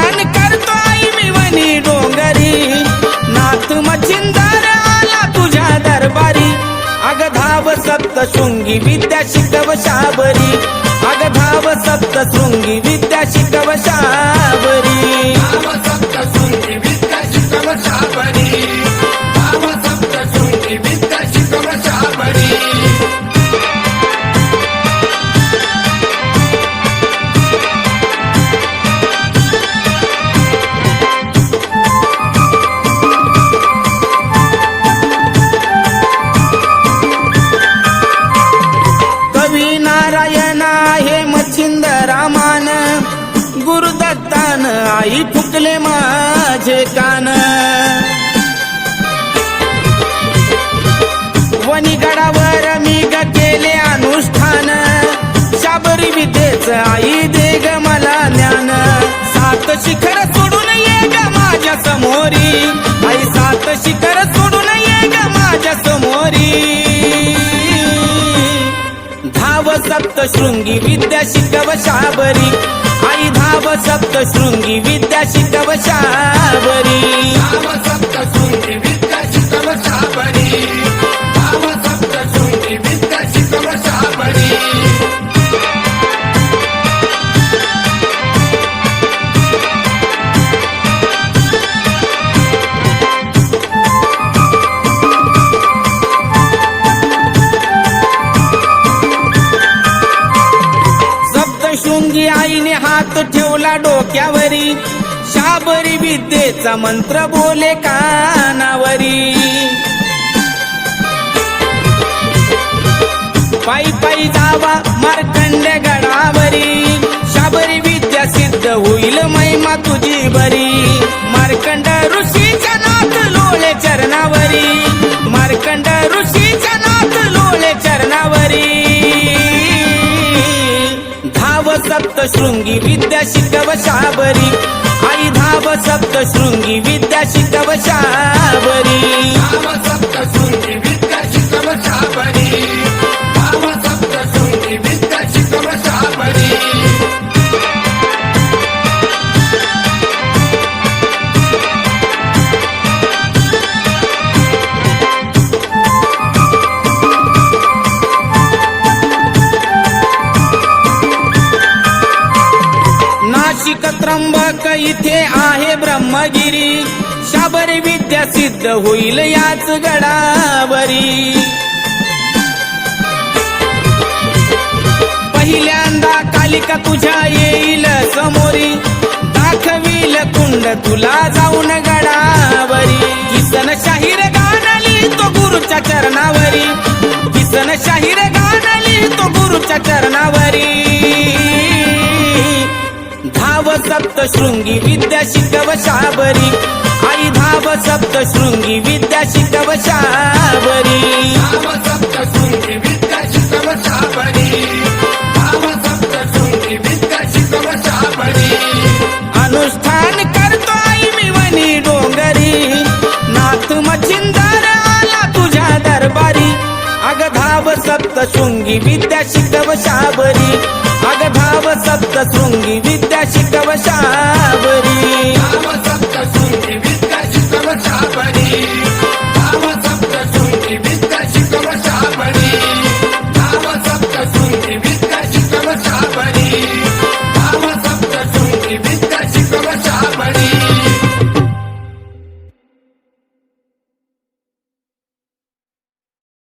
अनुष्ठान करतो आई मी वनी डोंगरी, नाथ मच्छिंदर आला तुझ्या दरबारी. अग धाव सप्तशृंगी विद्या शिकव शाबरी, अग धाव सप्तशृंगी विद्या शिकव शाबरी. धाव सप्तशृंगी विद्या शिकव शाबरी, धाव सप्तशृंगी विद्या शिकव शाबरी. रामान गुरुदत्तान आई फुकले माझे कान. वनीगडावर मी ग केले अनुष्ठान, शाबरी विद्येच आई दे ग मला ज्ञान. सात शिखर सोडून ये ग माझ्या समोरी, आई सात शिखर सोडून ये ग माझ्या समोरी. धाव सप्तशृंगी विद्या शिकव शाबरी, आई धाव सप्तशृंगी विद्या शिकव शाबरी. धाव सप्तशृंगी विद्या शिकव शाबरी, धाव सप्तशृंगी विद्या शिकव शाबरी. सप्तशृंगी आईने हात ठेवला डोक्यावरी, शाबरी विद्येचा मंत्र बोले कानावरी. पायी पायी जावा मार्कंडे गडावरी, शाबरी विद्या सिद्ध होईल महिमा तुझी बरी. मार्कंड ऋषीच्या नाथ लोळे चरणावरी, मार्कंड ऋषीच्या नाथ लोळे चरणावरी. धाव सप्तशृंगी विद्या शिकव शाबरी, आई धाव सप्तशृंगी विद्या शिकव शाबरी. धाव सप्तशृंगी विद्या शिकव शाबरी, धाव सप्तशृंगी विद्या शिकव शाबरी. नाशिक त्र्यंबक इथे आहे ब्रह्मगिरी, शाबरी विद्या सिद्ध होईल याच गडावरी. पहिल्यांदा कालिका तुझ्या येईल समोरी, दाखवील कुंड तुला जाऊन गडावरी. किसन शाहीर गाणली तो गुरुच्या चरणावरी, किसन शाहीर गाणली तो गुरुच्या चरणावरी. धाव सप्तशृंगी विद्या शिकव शाबरी, आई धाव सप्तशृंगी विद्या शिकव शाबरी. धाव सप्तशृंगी विद्या शिकव शाबरी, धाव सप्तशृंगी विद्या शिकव शाबरी. अनुष्ठान करतो आई मी वनी डोंगरी, नाथ मच्छिंदर आला तुझ्या दरबारी. अग धाव सप्तशृंगी विद्या शिकव शाबरी, अग धाव सप्तशृंगी विद्या